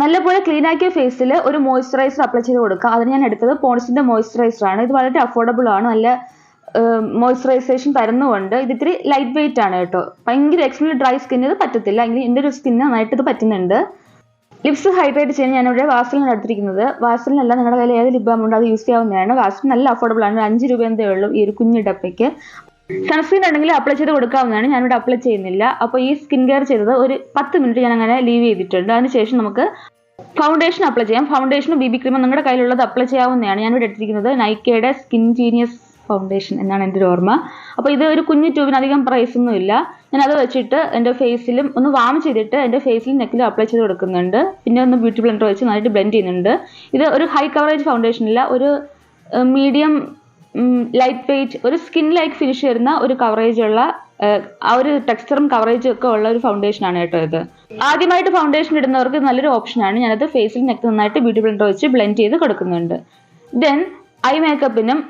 നല്ലപോലെ ക്ലീൻ ആക്കിയ ഫേസിൽ ഒരു മോയ്സ്ചറൈസർ അപ്ലൈ ചെയ്ത് കൊടുക്കുക. അതിന് ഞാൻ എടുത്തത് പോൺസിന്റെ മോയ്സ്ചറൈസർ ആണ്. ഇത് വളരെ അഫോർഡബിൾ ആണ്, നല്ല മോയ്സ്ചറൈസേഷൻ തരുന്നുണ്ട്. ഇത് ഇത്തിരി ലൈറ്റ് വെയിറ്റ് ആണ് കേട്ടോ. ഭയങ്കര എക്സ്ട്രീംലി ഡ്രൈ സ്കിൻ ഇത് പറ്റത്തില്ല, എങ്കിലും എൻ്റെ ഒരു സ്കിന്നിന് നന്നായിട്ട് ഇത് പറ്റുന്നുണ്ട്. ലിപ്സ് ഹൈഡ്രേറ്റ് ചെയ്യാൻ ഞാനിവിടെ വാസലിനാണ് എടുത്തിരിക്കുന്നത്. വാസലിനല്ല, നിങ്ങളുടെ കയ്യിൽ ഏത് ലിപ് ബാം ഉണ്ടോ അത് യൂസ് ചെയ്യാവുന്നതാണ്. വാസലിൻ നല്ല അഫോർഡബിൾ ആണ്, 5 രൂപ എന്തേ ഉള്ളൂ ഈ ഒരു കുഞ്ഞു ഡപ്പയ്ക്ക്. സൺസ്ക്രീൻ ഉണ്ടെങ്കിൽ അപ്ലൈ ചെയ്ത് കൊടുക്കാവുന്നതാണ്, ഞാനിവിടെ അപ്ലൈ ചെയ്യുന്നില്ല. അപ്പോൾ ഈ സ്കിൻ കെയർ ചെയ്തത് ഒരു 10 മിനിറ്റ് ഞാൻ അങ്ങനെ ലീവ് ചെയ്തിട്ടുണ്ട്. അതിനുശേഷം നമുക്ക് ഫൗണ്ടേഷൻ അപ്ലൈ ചെയ്യാം. ഫൗണ്ടേഷനും ബി ബി ക്രീമും നിങ്ങളുടെ കയ്യിലുള്ളത് അപ്ലൈ ചെയ്യാവുന്നതാണ്. ഞാനിവിടെ എടുത്തിരിക്കുന്നത് നൈക്കയുടെ സ്കിൻ ജീനിയസ് ഫൗണ്ടേഷൻ എന്നാണ് എൻ്റെ ഒരു ഓർമ്മ. അപ്പോൾ ഇത് ഒരു കുഞ്ഞു ട്യൂബിനധികം പ്രൈസ് ഒന്നും ഇല്ല. ഞാൻ അത് വെച്ചിട്ട് എൻ്റെ ഫേസിലും ഒന്ന് വാം ചെയ്തിട്ട് എൻ്റെ ഫേസിലും നെക്കിലും അപ്ലൈ ചെയ്ത് കൊടുക്കുന്നുണ്ട്. പിന്നെ ഒന്ന് ബ്യൂട്ടി ബ്ലെൻഡർ വെച്ച് നന്നായിട്ട് ബ്ലെൻഡ് ചെയ്യുന്നുണ്ട്. ഇത് ഒരു ഹൈ കവറേജ് ഫൗണ്ടേഷൻ ഇല്ല, ഒരു മീഡിയം ലൈറ്റ് വെയിറ്റ്, ഒരു സ്കിൻ ലൈക്ക് ഫിനിഷ് വരുന്ന ഒരു കവറേജ് ഉള്ള ആ ഒരു ടെക്സ്ചറും കവറേജും ഒക്കെ ഉള്ള ഒരു ഫൗണ്ടേഷൻ ആണ് കേട്ടോ ഇത്. ആദ്യമായിട്ട് ഫൗണ്ടേഷൻ ഇടുന്നവർക്ക് നല്ലൊരു ഓപ്ഷനാണ്. ഞാനത് ഫേസിൽ നെക്ക് നന്നായിട്ട് ബ്യൂട്ടി ബ്ലെൻഡർ വെച്ച് ബ്ലെൻഡ് ചെയ്ത് കൊടുക്കുന്നുണ്ട്. ദെൻ ഐ മേക്കപ്പിനും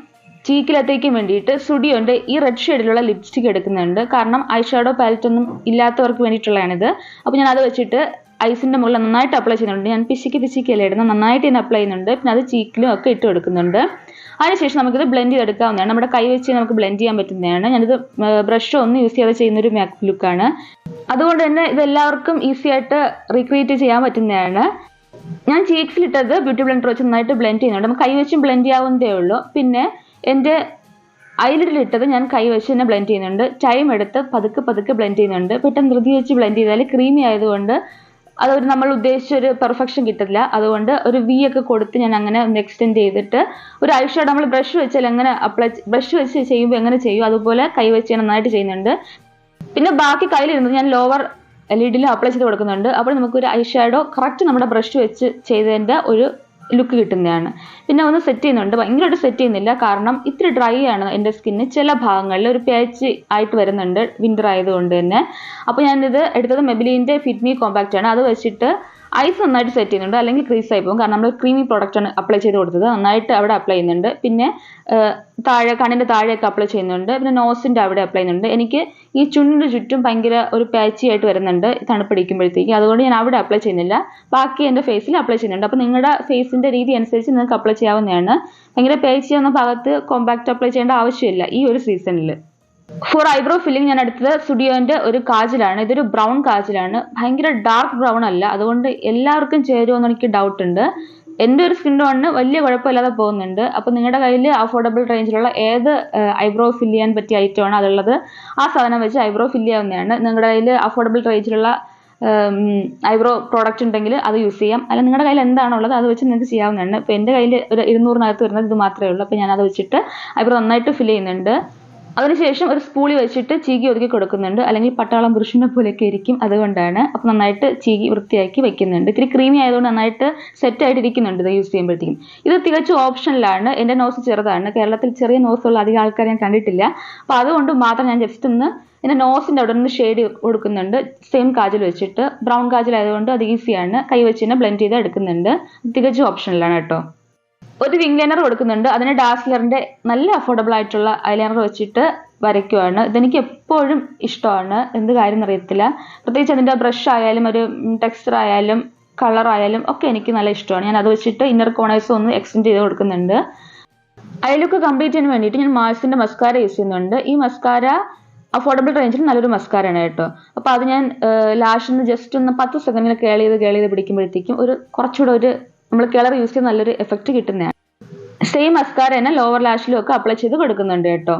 ചീക്കിലത്തേക്കും വേണ്ടിയിട്ട് സുഡിയോന്റെ ഈ റെഡ് ഷെയ്ഡിലുള്ള ലിപ്സ്റ്റിക് എടുക്കുന്നുണ്ട്. കാരണം ഐ ഷാഡോ പാലറ്റ് ഒന്നും ഇല്ലാത്തവർക്ക് വേണ്ടിയിട്ടുള്ളതാണിത്. അപ്പോൾ ഞാൻ അത് വെച്ചിട്ട് ഐസിന്റെ മുകളിൽ നന്നായിട്ട് അപ്ലൈ ചെയ്യുന്നുണ്ട്. ഞാൻ പിശിക്കല്ല ഇടുന്നത്, നന്നായിട്ട് തന്നെ അപ്ലൈ ചെയ്യുന്നുണ്ട്. പിന്നെ അത് ചീക്കിലും ഒക്കെ ഇട്ട് കൊടുക്കുന്നുണ്ട്. അതിനുശേഷം നമുക്കിത് ബ്ലെൻഡ് ചെയ്തെടുക്കാവുന്നതാണ്. നമ്മുടെ കൈ വെച്ച് നമുക്ക് ബ്ലെൻഡ് ചെയ്യാൻ പറ്റുന്നതാണ്. ഞാനിത് ബ്രഷോ ഒന്നും യൂസ് ചെയ്യാതെ ചെയ്യുന്നൊരു മേക്കപ്പ് ലുക്കാണ്. അതുകൊണ്ട് തന്നെ ഇത് എല്ലാവർക്കും ഈസി ആയിട്ട് റീക്രിയേറ്റ് ചെയ്യാൻ പറ്റുന്നതാണ്. ഞാൻ ചീക്സിലിട്ടത് ബ്യൂട്ടി ബ്ലെൻഡർ വെച്ച് നന്നായിട്ട് ബ്ലെൻഡ് ചെയ്യുന്നുണ്ട്. നമുക്ക് കൈ വെച്ചും ബ്ലെൻഡ് ചെയ്യാവുന്നതേ ഉള്ളൂ. പിന്നെ എൻ്റെ ഐലിഡിലിട്ടത് ഞാൻ കൈ വെച്ച് തന്നെ ബ്ലെൻഡ് ചെയ്യുന്നുണ്ട്. ടൈം എടുത്ത് പതുക്കെ ബ്ലെൻഡ് ചെയ്യുന്നുണ്ട്. പെട്ടെന്ന് ധൃതി വെച്ച് ബ്ലെൻഡ് ചെയ്താൽ ക്രീമി ആയതുകൊണ്ട് അതൊരു നമ്മൾ ഉദ്ദേശിച്ച ഒരു പെർഫെക്ഷൻ കിട്ടില്ല. അതുകൊണ്ട് ഒരു വി ഒക്കെ കൊടുത്ത് ഞാൻ അങ്ങനെ ഒന്ന് എക്സ്റ്റെൻഡ് ചെയ്തിട്ട് ഒരു ഐ ഷാഡോ നമ്മൾ ബ്രഷ് വെച്ചാൽ എങ്ങനെ ബ്രഷ് വെച്ച് ചെയ്യുമ്പോൾ എങ്ങനെ ചെയ്യും അതുപോലെ കൈ വെച്ച് ഞാൻ നന്നായിട്ട് ചെയ്യുന്നുണ്ട്. പിന്നെ ബാക്കി കയ്യിലിരുന്നത് ഞാൻ ലോവർ ലിഡിൽ അപ്ലൈ ചെയ്ത് കൊടുക്കുന്നുണ്ട്. അപ്പോൾ നമുക്കൊരു ഐ ഷാഡോ കറക്റ്റ് നമ്മുടെ ബ്രഷ് വെച്ച് ചെയ്തതിൻ്റെ ഒരു ലുക്ക് കിട്ടുന്നതാണ്. പിന്നെ ഒന്ന് സെറ്റ് ചെയ്യുന്നുണ്ട്, ഭയങ്കരമായിട്ട് സെറ്റ് ചെയ്യുന്നില്ല, കാരണം ഇത്തിരി ഡ്രൈ ആണ് എൻ്റെ സ്കിന്ന്. ചില ഭാഗങ്ങളിൽ ഒരു പാച്ച് ആയിട്ട് വരുന്നുണ്ട് വിൻ്റർ ആയതുകൊണ്ട് തന്നെ. അപ്പോൾ ഞാനിത് എടുത്തത് മെബിലിൻ്റെ ഫിറ്റ് മീ കോമ്പാക്റ്റ് ആണ്. അത് വെച്ചിട്ട് ഐസ് നന്നായിട്ട് സെറ്റ് ചെയ്യുന്നുണ്ട്, അല്ലെങ്കിൽ ക്രീസ് ആയി പോകും. കാരണം നമ്മൾ ക്രീമി പ്രോഡക്റ്റ് ആണ് അപ്ലൈ ചെയ്ത് കൊടുത്തത്, നന്നായിട്ട് അവിടെ അപ്ലൈ ചെയ്യുന്നുണ്ട്. പിന്നെ താഴെ കണ്ണിൻ്റെ താഴെയൊക്കെ അപ്ലൈ ചെയ്യുന്നുണ്ട്. പിന്നെ നോസിൻ്റെ അവിടെ അപ്ലൈ ചെയ്യുന്നുണ്ട്. എനിക്ക് ഈ ചുണ്ടിന് ചുറ്റും ഭയങ്കര ഒരു പാച്ചി ആയിട്ട് വരുന്നുണ്ട് തണുപ്പിടിക്കുമ്പോഴത്തേക്ക്, അതുകൊണ്ട് ഞാൻ അവിടെ അപ്ലൈ ചെയ്യുന്നില്ല, ബാക്കി എൻ്റെ ഫേസിൽ അപ്ലൈ ചെയ്യുന്നുണ്ട്. അപ്പോൾ നിങ്ങളുടെ ഫേസിൻ്റെ രീതി അനുസരിച്ച് നിങ്ങൾക്ക് അപ്ലൈ ചെയ്യാവുന്നതാണ്. ഭയങ്കര പാച്ചി എന്ന ഭാഗത്ത് കോമ്പാക്റ്റ് അപ്ലൈ ചെയ്യേണ്ട ആവശ്യമില്ല ഈ ഒരു സീസണിൽ. ഫോർ ഐബ്രോ ഫില്ലിംഗ് ഞാൻ എടുത്തത് സുഡിയോന്റെ ഒരു കാജലാണ്. ഇതൊരു ബ്രൗൺ കാജലാണ്, ഭയങ്കര ഡാർക്ക് ബ്രൗൺ അല്ല. അതുകൊണ്ട് എല്ലാവർക്കും ചേരുമെന്ന് എനിക്ക് ഡൗട്ട് ഉണ്ട്. എൻ്റെ ഒരു സ്കിൻ ടോണിന് വലിയ കുഴപ്പമില്ലാതെ പോകുന്നുണ്ട്. അപ്പോൾ നിങ്ങളുടെ കയ്യിൽ അഫോർഡബിൾ റേഞ്ചിലുള്ള ഏത് ഐബ്രോ ഫില്ല് ചെയ്യാൻ പറ്റിയ ഐറ്റമാണ് അതുള്ളത്, ആ സാധനം വെച്ച് ഐബ്രോ ഫില്ല് ചെയ്യാവുന്നതാണ്. നിങ്ങളുടെ കയ്യിൽ അഫോർഡബിൾ റേഞ്ചിലുള്ള ഐബ്രോ പ്രോഡക്റ്റ് ഉണ്ടെങ്കിൽ അത് യൂസ് ചെയ്യാം. അല്ല നിങ്ങളുടെ കയ്യിൽ എന്താണുള്ളത് അത് വെച്ച് നിങ്ങൾക്ക് ചെയ്യാവുന്നതാണ്. ഇപ്പോൾ എൻ്റെ കയ്യിൽ ഒരു 200-നകത്ത് വരുന്നത് ഇത് മാത്രമേ ഉള്ളൂ. അപ്പോൾ ഞാനത് വെച്ചിട്ട് ഐബ്രോ നന്നായിട്ട് ഫില്ല് ചെയ്യുന്നുണ്ട്. അതിനുശേഷം ഒരു സ്പൂളി വെച്ചിട്ട് ചീകി ഒതുക്കി കൊടുക്കുന്നുണ്ട്, അല്ലെങ്കിൽ പട്ടാളം പുരുഷനെ പോലെയൊക്കെ ഇരിക്കും, അതുകൊണ്ടാണ്. അപ്പോൾ നന്നായിട്ട് ചീകി വൃത്തിയാക്കി വെക്കുന്നുണ്ട്. ഇത്തിരി ക്രീമി ആയതുകൊണ്ട് നന്നായിട്ട് സെറ്റ് ആയിട്ട് ഇരിക്കുന്നുണ്ട് ഇത് യൂസ് ചെയ്യുമ്പോഴത്തേക്കും. ഇത് തികച്ചും ഓപ്ഷനിലാണ്. എൻ്റെ നോസ് ചെറുതാണ്, കേരളത്തിൽ ചെറിയ നോസുള്ള അധികം ആൾക്കാരെ ഞാൻ കണ്ടിട്ടില്ല. അപ്പോൾ അതുകൊണ്ട് മാത്രം ഞാൻ ജസ്റ്റ് ഒന്ന് എൻ്റെ നോസിൻ്റെ അവിടെ നിന്ന് ഷെയ്ഡ് കൊടുക്കുന്നുണ്ട്, സെയിം കാജൽ വെച്ചിട്ട്. ബ്രൗൺ കാജൽ ആയതുകൊണ്ട് അത് ഈസിയാണ്, കൈ വെച്ച് തന്നെ ബ്ലെൻഡ് ചെയ്ത് എടുക്കുന്നുണ്ട്. തികച്ചും ഓപ്ഷനിലാണ് കേട്ടോ. ഒരു വിങ് ലൈനർ കൊടുക്കുന്നുണ്ട്, അതിന് ഡാസ്ലറിന്റെ നല്ല അഫോർഡബിൾ ആയിട്ടുള്ള ഐലൈനർ വെച്ചിട്ട് വരയ്ക്കുവാണ്. ഇതെനിക്ക് എപ്പോഴും ഇഷ്ടമാണ്, എന്ത് കാര്യം അറിയത്തില്ല. പ്രത്യേകിച്ച് അതിൻ്റെ ബ്രഷ് ആയാലും ഒരു ടെക്സ്ചർ ആയാലും കളർ ആയാലും ഒക്കെ എനിക്ക് നല്ല ഇഷ്ടമാണ്. ഞാൻ അത് വെച്ചിട്ട് ഇന്നർ കോർണേഴ്സ് ഒന്ന് എക്സ്റ്റെൻഡ് ചെയ്ത് കൊടുക്കുന്നുണ്ട്. ഐ ലുക്ക് കംപ്ലീറ്റ് ചെയ്യാൻ വേണ്ടിയിട്ട് ഞാൻ മാഴ്സിന്റെ മസ്കാര യൂസ് ചെയ്യുന്നുണ്ട്. ഈ മസ്കാര അഫോർഡബിൾ റേഞ്ചിൽ നല്ലൊരു മസ്കാരയാണ് കേട്ടോ. അപ്പോൾ അത് ഞാൻ ലാഷിൽ നിന്ന് ജസ്റ്റ് ഒന്ന് 10 സെക്കൻഡിൽ കേൾ ചെയ്ത് പിടിക്കുമ്പോഴത്തേക്കും ഒരു കുറച്ചുകൂടെ ഒരു നമ്മൾ കളർ യൂസ് ചെയ്ത് നല്ലൊരു എഫക്റ്റ് കിട്ടുന്നതാണ്. സെയിം മസ്കാര തന്നെ ലോവർ ലാഷിലും ഒക്കെ അപ്ലൈ ചെയ്ത് കൊടുക്കുന്നുണ്ട് കേട്ടോ.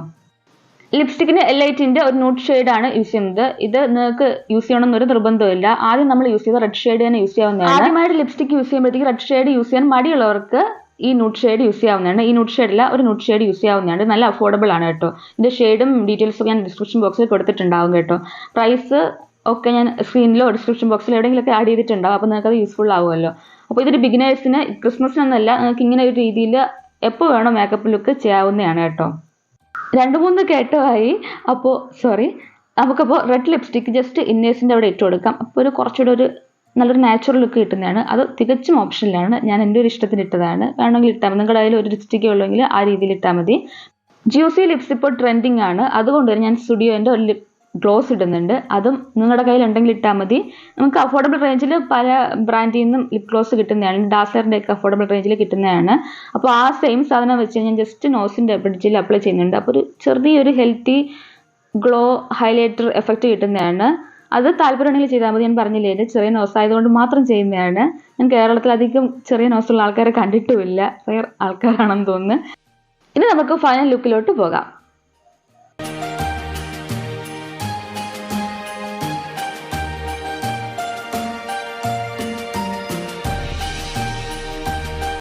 ലിപ്സ്റ്റിക്കിന് L8ന്റെ ഒരു ന്യൂഡ് ഷെയ്ഡാണ് യൂസ് ചെയ്യുന്നത്. ഇത് നിങ്ങൾക്ക് യൂസ് ചെയ്യണമെന്നൊരു നിർബന്ധമില്ല. ആദ്യം നമ്മൾ യൂസ് ചെയ്ത റെഡ് ഷെയ്ഡ് തന്നെ യൂസ് ചെയ്യാവുന്നതാണ്. ആദ്യമായിട്ട് ലിപ്സ്റ്റിക് യൂസ് ചെയ്യുമ്പോഴത്തേക്ക് റെഡ് ഷെയ്ഡ് യൂസ് ചെയ്യാൻ മടിയുള്ളവർക്ക് ഈ ന്യൂഡ് ഷെയ്ഡ് യൂസ് ചെയ്യാവുന്നതാണ്. ഈ ന്യൂഡ് ഷെയ്ഡില്ല, ഒരു ന്യൂഡ് ഷെയ്ഡ് യൂസ് ചെയ്യാവുന്നതാണ്. നല്ല അഫോർഡബിൾ ആണ് കേട്ടോ. ഇതിന്റെ ഷെയ്ഡും ഡീറ്റെയിൽസും ഞാൻ ഡിസ്ക്രിപ്ഷൻ ബോക്സിൽ കൊടുത്തിട്ടുണ്ടാവും കേട്ടോ. പ്രൈസ് ഒക്കെ ഞാൻ സ്ക്രീനിലോ ഡിസ്ക്രിപ്ഷൻ ബോക്സിലോ എവിടെയെങ്കിലുമൊക്കെ ആഡ് ചെയ്തിട്ടുണ്ടാവും. അപ്പോൾ നിങ്ങൾക്ക് അത് യൂസ്ഫുൾ ആവുമല്ലോ. അപ്പോൾ ഇതൊരു ബിഗിനേഴ്സിന്, ക്രിസ്മസിനൊന്നല്ല, നിങ്ങൾക്ക് ഇങ്ങനെ ഒരു രീതിയിൽ എപ്പോൾ വേണോ മേക്കപ്പ് ലുക്ക് ചെയ്യാവുന്നതാണ് കേട്ടോ. 2-3 കേട്ടമായി. അപ്പോൾ നമുക്കപ്പോൾ റെഡ് ലിപ്സ്റ്റിക്ക് ജസ്റ്റ് ഇന്നേഴ്സിൻ്റെ അവിടെ ഇട്ട് കൊടുക്കാം. അപ്പോൾ ഒരു കുറച്ചുകൂടെ ഒരു നല്ലൊരു നാച്ചുറൽ ലുക്ക് കിട്ടുന്നതാണ്. അത് തികച്ചും ഓപ്ഷനിലാണ്, ഞാൻ എൻ്റെ ഒരു ഇഷ്ടത്തിന് ഇട്ടതാണ്. വേണമെങ്കിൽ ഇട്ടാൽ മതി, നിങ്ങളുടെ കയ്യിൽ ഒരു ലിപ്സ്റ്റിക്കേ ഉള്ളെങ്കിൽ ആ രീതിയിൽ ഇട്ടാൽ മതി. ജ്യൂസി ലിപ്സ് ഇപ്പോൾ ട്രെൻഡിങ് ആണ്, അതുകൊണ്ട് തന്നെ ഞാൻ സുഡിയോൻ്റെ ഒരു ഗ്ലോസ് ഇടുന്നുണ്ട്. അതും നിങ്ങളുടെ കയ്യിൽ ഉണ്ടെങ്കിൽ ഇട്ടാൽ മതി. നമുക്ക് അഫോർഡബിൾ റേഞ്ചിൽ പല ബ്രാൻഡിൽ നിന്നും ലിപ് ഗ്ലോസ് കിട്ടുന്നതാണ്. ഡാസറിൻ്റെ ഒക്കെ അഫോർഡബിൾ റേഞ്ചിൽ കിട്ടുന്നതാണ്. അപ്പോൾ ആ സെയിം സാധനം വെച്ച് ഞാൻ ജസ്റ്റ് നോസിൻ്റെ ബ്രിഡ്ജിൽ അപ്ലൈ ചെയ്യുന്നുണ്ട്. അപ്പോൾ ഒരു ചെറിയൊരു ഹെൽത്തി ഗ്ലോ ഹൈലൈറ്റർ എഫക്റ്റ് കിട്ടുന്നതാണ്. അത് താല്പര്യമുണ്ടെങ്കിൽ ചെയ്താൽ മതി. ഞാൻ പറഞ്ഞില്ലേ, ഇത് ചെറിയ നോസ് ആയതുകൊണ്ട് മാത്രം ചെയ്യുന്നതാണ്. ഞാൻ കേരളത്തിൽ അധികം ചെറിയ നോസുള്ള ആൾക്കാരെ കണ്ടിട്ടുമില്ല, റെയർ ആൾക്കാരാണെന്ന് തോന്നുന്നു. ഇനി നമുക്ക് ഫൈനൽ ലുക്കിലോട്ട് പോകാം.